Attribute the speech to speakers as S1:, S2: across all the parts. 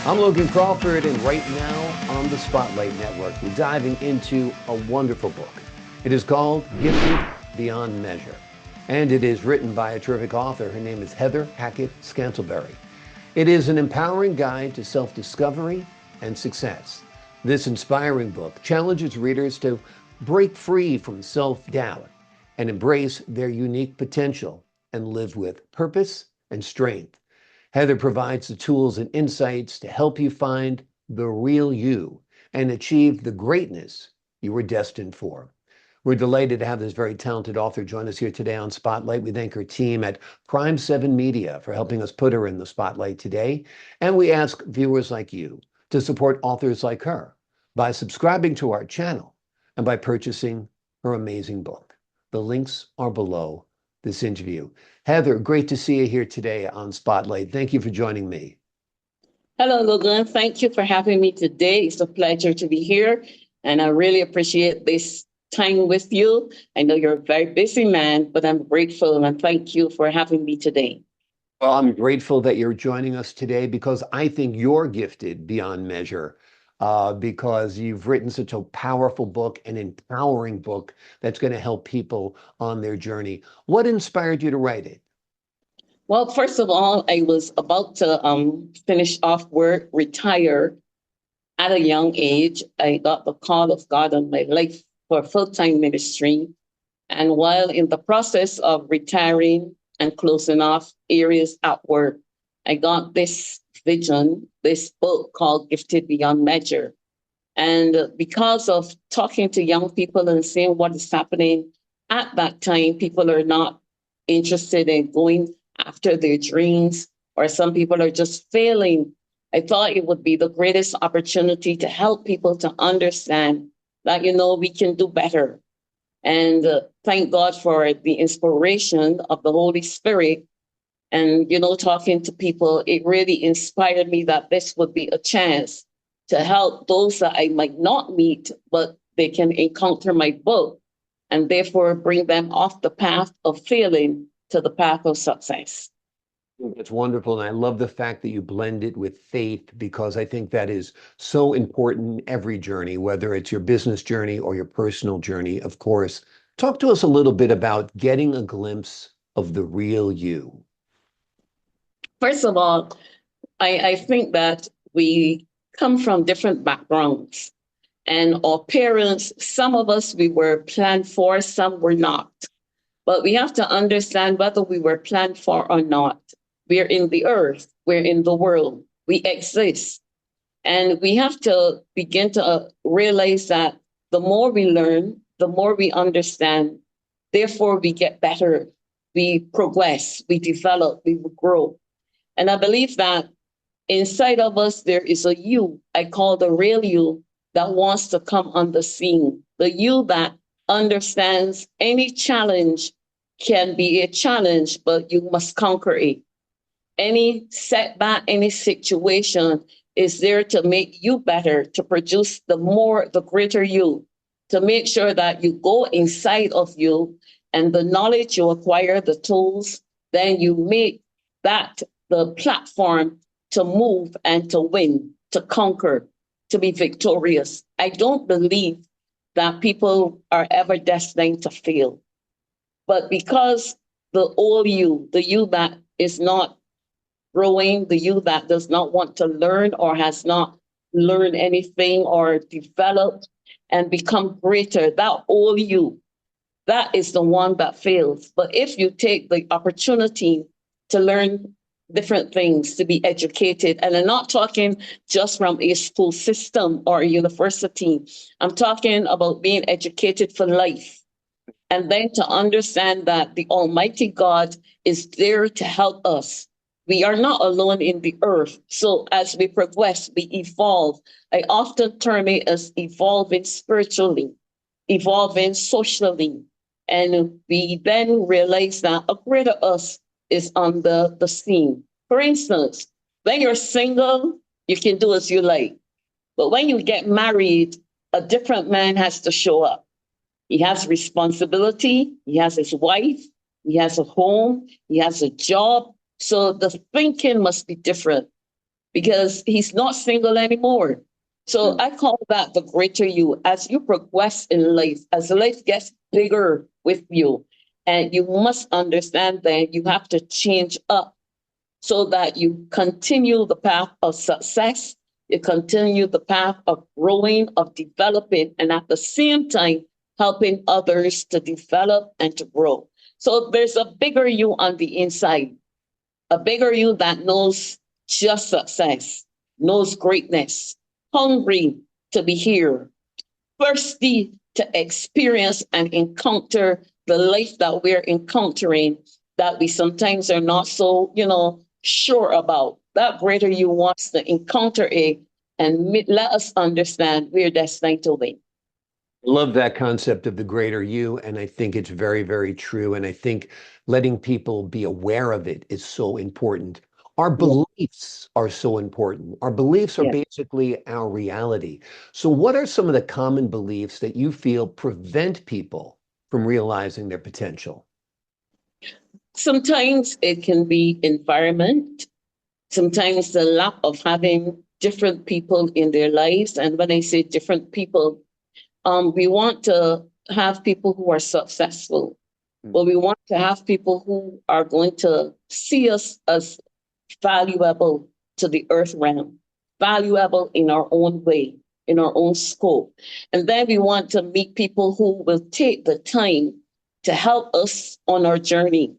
S1: I'm Logan Crawford, and right now on the Spotlight Network, we're diving into a wonderful book. It is called Gifted Beyond Measure, and it is written by a terrific author. Her name is Heather Hackett Scantlebury. It is an empowering guide to self-discovery and success. This inspiring book challenges readers to break free from self-doubt and embrace their unique potential and live with purpose and strength. Heather provides the tools and insights to help you find the real you and achieve the greatness you were destined for. We're delighted to have this very talented author join us here today on Spotlight. We thank her team at Prime 7 Media for helping us put her in the spotlight today. And we ask viewers like you to support authors like her by subscribing to our channel and by purchasing her amazing book. The links are below this interview. Heather, great to see you here today on Spotlight. Thank you for joining me.
S2: Hello, Logan. Thank you for having me today. It's a pleasure to be here, and I really appreciate this time with you. I know you're a very busy man, but I'm grateful and thank you for having me today.
S1: Well, I'm grateful that you're joining us today because I think you're gifted beyond measure because you've written such a powerful book, an empowering book that's going to help people on their journey. What inspired you to write it?
S2: Well, first of all, I was about to finish off work, retire at a young age. I got the call of God on my life for full-time ministry. And while in the process of retiring and closing off areas at work, I got this vision, this book called Gifted Beyond Measure. And because of talking to young people and seeing what is happening at that time, people are not interested in going after their dreams, or some people are just failing. I thought it would be the greatest opportunity to help people to understand that, we can do better. And thank God for the inspiration of the Holy Spirit. And, talking to people, it really inspired me that this would be a chance to help those that I might not meet, but they can encounter my book and therefore bring them off the path of failing to the path of success.
S1: It's wonderful. And I love the fact that you blend it with faith because I think that is so important in every journey, whether it's your business journey or your personal journey, of course. Talk to us a little bit about getting a glimpse of the real you.
S2: First of all, I think that we come from different backgrounds. And our parents, some of us we were planned for, some were not. But we have to understand whether we were planned for or not. We're in the earth, we're in the world, we exist. And we have to begin to realize that the more we learn, the more we understand, therefore we get better, we progress, we develop, we grow. And I believe that inside of us, there is a you, I call the real you, that wants to come on the scene. The you that understands any challenge can be a challenge, but you must conquer it. Any setback, any situation is there to make you better, to produce the greater you, to make sure that you go inside of you and the knowledge you acquire, the tools, then you make that the platform to move and to win, to conquer, to be victorious. I don't believe that people are ever destined to fail. But because the old you, the you that is not growing, the you that does not want to learn or has not learned anything or developed and become greater, that old you, that is the one that fails. But if you take the opportunity to learn different things, to be educated, and I'm not talking just from a school system or a university, I'm talking about being educated for life. And then to understand that the Almighty God is there to help us. We are not alone in the earth. So as we progress, we evolve. I often term it as evolving spiritually, evolving socially. And we then realize that a greater us is on the scene. For instance, when you're single, you can do as you like. But when you get married, a different man has to show up. He has responsibility. He has his wife. He has a home. He has a job. So the thinking must be different. because he's not single anymore. So I call that the greater you. As you progress in life, as life gets bigger with you, and you must understand that you have to change up so that you continue the path of success, you continue the path of growing, of developing, and at the same time, helping others to develop and to grow. So there's a bigger you on the inside, a bigger you that knows just success, knows greatness, hungry to be here, thirsty to experience and encounter the life that we're encountering that we sometimes are not so, sure about. That greater you wants to encounter it and let us understand we're destined to win.
S1: Love that concept of the greater you, and I think it's very, very true. And I think letting people be aware of it is so important. Our
S2: Yeah,
S1: beliefs are so important. Our beliefs are
S2: yeah.
S1: basically our reality. So, what are some of the common beliefs that you feel prevent people from realizing their potential?
S2: Sometimes it can be environment, sometimes the lack of having different people in their lives. And when I say different people, we want to have people who are successful,
S1: Mm.
S2: but we want to have people who are going to see us as valuable to the earth realm, valuable in our own way, in our own scope. And then we want to meet people who will take the time to help us on our journey.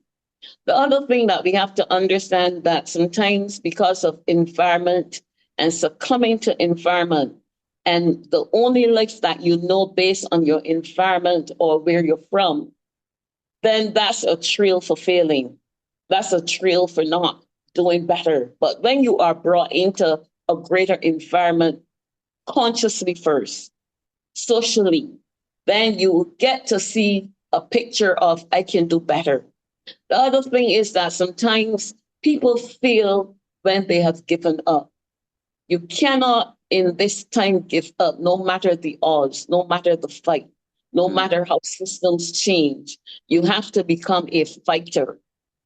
S2: The other thing that we have to understand that sometimes because of environment and succumbing to environment, and the only life that you know based on your environment or where you're from, then that's a trail for failing. That's a trail for not doing better. But when you are brought into a greater environment consciously first, socially, then you get to see a picture of I can do better. The other thing is that sometimes people feel when they have given up. You cannot in this time give up, no matter the odds, no matter the fight, no
S1: Mm.
S2: matter how systems change. You have to become a fighter.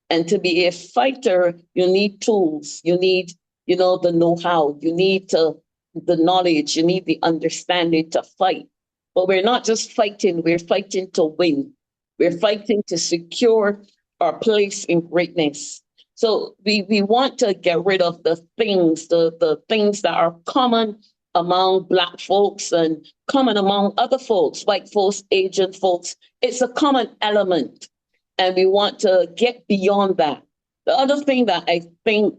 S2: And to be a fighter, you need tools. You need, the know-how. You need the knowledge. You need the understanding to fight. But we're not just fighting, we're fighting to win. We're fighting to secure our place in greatness. So we want to get rid of the things that are common among Black folks and common among other folks, white folks, Asian folks. It's a common element, and we want to get beyond that. The other thing that I think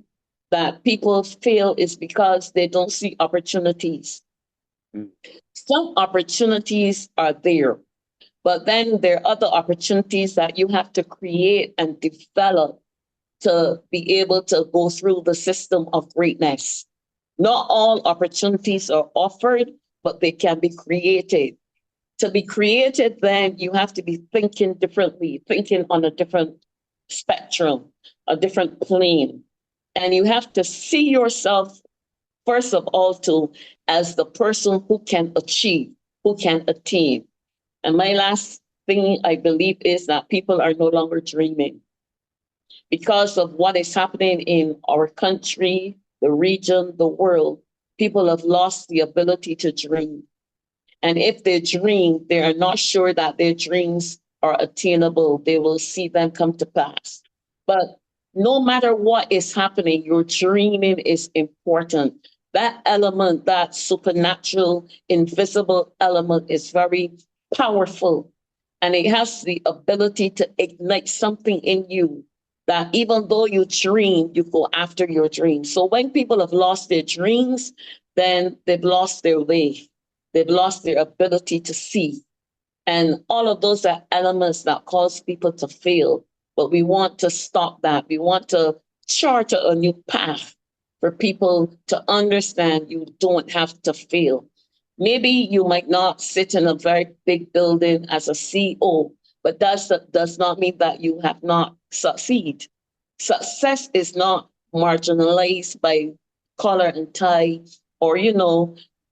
S2: that people feel is because they don't see opportunities.
S1: Mm.
S2: Some opportunities are there, but then there are other opportunities that you have to create and develop to be able to go through the system of greatness. Not all opportunities are offered, but they can be created. To be created, then you have to be thinking differently, thinking on a different spectrum, a different plane. And you have to see yourself, first of all, too, as the person who can achieve, who can attain. And my last thing I believe is that people are no longer dreaming because of what is happening in our country, the region, the world. People have lost the ability to dream. And if they dream, they are not sure that their dreams are attainable. They will see them come to pass. But no matter what is happening, your dreaming is important. That element, that supernatural, invisible element is very powerful. And it has the ability to ignite something in you that even though you dream, you go after your dreams. So when people have lost their dreams, then they've lost their way. They've lost their ability to see. And all of those are elements that cause people to fail. But we want to stop that. We want to chart a new path for people to understand you don't have to fail. Maybe you might not sit in a very big building as a CEO, but that does not mean that you have not succeed. Success is not marginalized by collar and tie or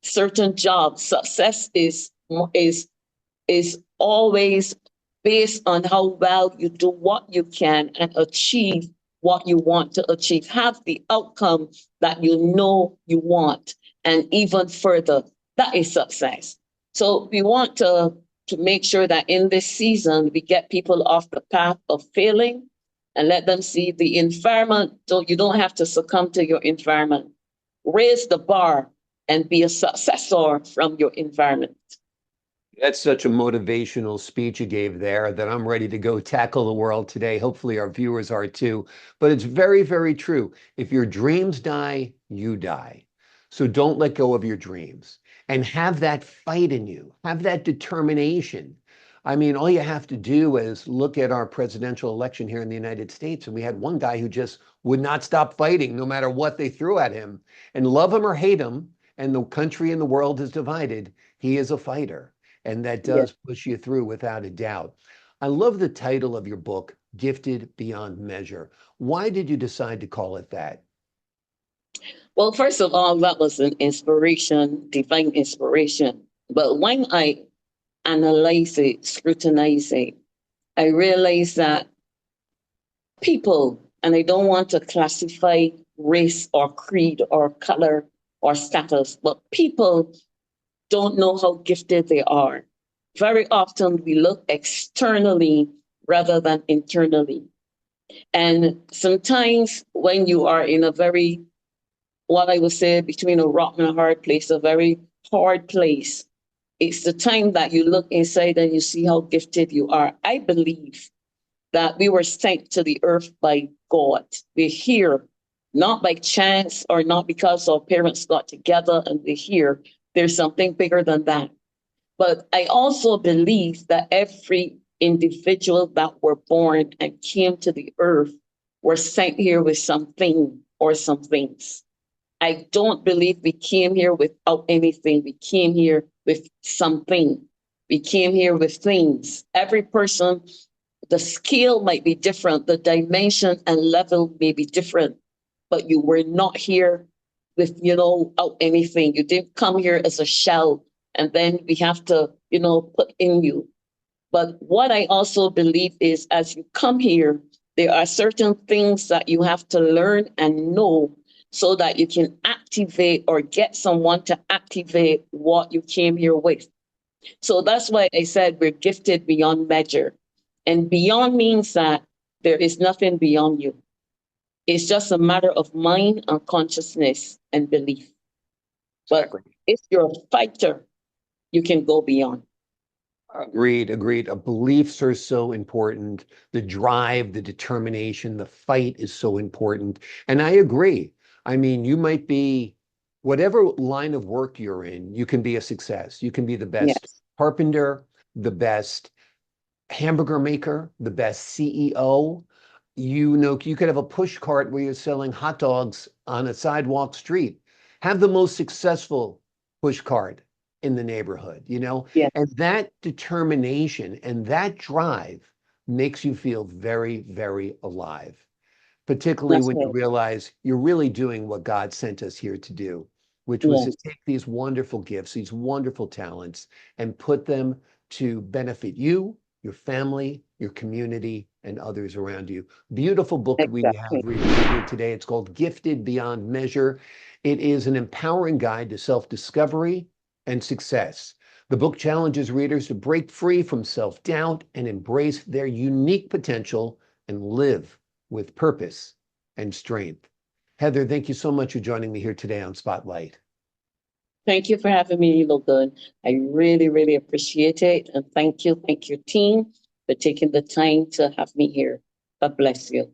S2: certain jobs. Success is always based on how well you do what you can and achieve what you want to achieve. Have the outcome that you know you want, and even further. That is success. So we want to make sure that in this season, we get people off the path of failing and let them see the environment. So you don't have to succumb to your environment. Raise the bar and be a successor from your environment.
S1: That's such a motivational speech you gave there that I'm ready to go tackle the world today. Hopefully, our viewers are too. But it's very, very true. If your dreams die, you die. So don't let go of your dreams and have that fight in you, have that determination. I mean, all you have to do is look at our presidential election here in the United States. And we had one guy who just would not stop fighting no matter what they threw at him. And love him or hate him, and the country and the world is divided, he is a fighter. And that
S2: Yes.
S1: does push you through without a doubt. I love the title of your book, Gifted Beyond Measure. Why did you decide to call it that?
S2: Well, first of all, that was an inspiration, divine inspiration. But when I analyze it, scrutinize it, I realize that people, and I don't want to classify race or creed or color or status, but people don't know how gifted they are. Very often we look externally rather than internally. And sometimes when you are in a very, what I would say, between a rock and a hard place, a very hard place, it's the time that you look inside and you see how gifted you are. I believe that we were sent to the earth by God. We're here not by chance or not because our parents got together and we're here. There's something bigger than that. But I also believe that every individual that were born and came to the earth were sent here with something or some things. I don't believe we came here without anything. We came here with something. We came here with things. Every person, the scale might be different, the dimension and level may be different, but you were not here with, out anything. You didn't come here as a shell and then we have to, put in you. But what I also believe is as you come here, there are certain things that you have to learn and know so that you can activate or get someone to activate what you came here with. So that's why I said we're gifted beyond measure. And beyond means that there is nothing beyond you. It's just a matter of mind and consciousness and belief. But if you're a fighter, you can go beyond.
S1: Agreed, agreed. Beliefs are so important. The drive, the determination, the fight is so important. And I agree. I mean, you might be, whatever line of work you're in, you can be a success. You can be the best
S2: Yes.
S1: carpenter, the best hamburger maker, the best CEO. You could have a push cart where you're selling hot dogs on a sidewalk street. Have the most successful push cart in the neighborhood,
S2: Yes.
S1: and that determination and that drive makes you feel very, very alive, particularly
S2: That's
S1: when you
S2: right.
S1: realize you're really doing what God sent us here to do, which was to
S2: Yes.
S1: take these wonderful gifts, these wonderful talents, and put them to benefit you, your family, your community, and others around you. Beautiful book we have
S2: Exactly.
S1: reading here today. It's called Gifted Beyond Measure. It is an empowering guide to self-discovery and success. The book challenges readers to break free from self-doubt and embrace their unique potential and live with purpose and strength. Heather, thank you so much for joining me here today on Spotlight.
S2: Thank you for having me, Logan. I really, really appreciate it. And thank you, team, for taking the time to have me here. God bless you.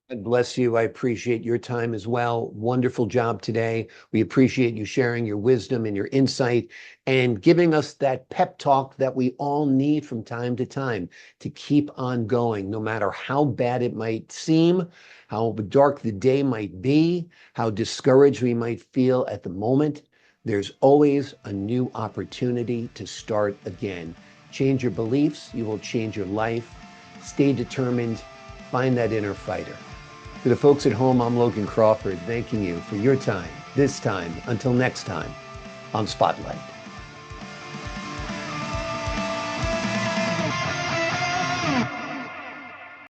S1: God bless you. I appreciate your time as well. Wonderful job today. We appreciate you sharing your wisdom and your insight and giving us that pep talk that we all need from time to time to keep on going, no matter how bad it might seem, how dark the day might be, how discouraged we might feel at the moment. There's always a new opportunity to start again. Change your beliefs, you will change your life. Stay determined, find that inner fighter. To the folks at home, I'm Logan Crawford, thanking you for your time, this time, until next time on Spotlight.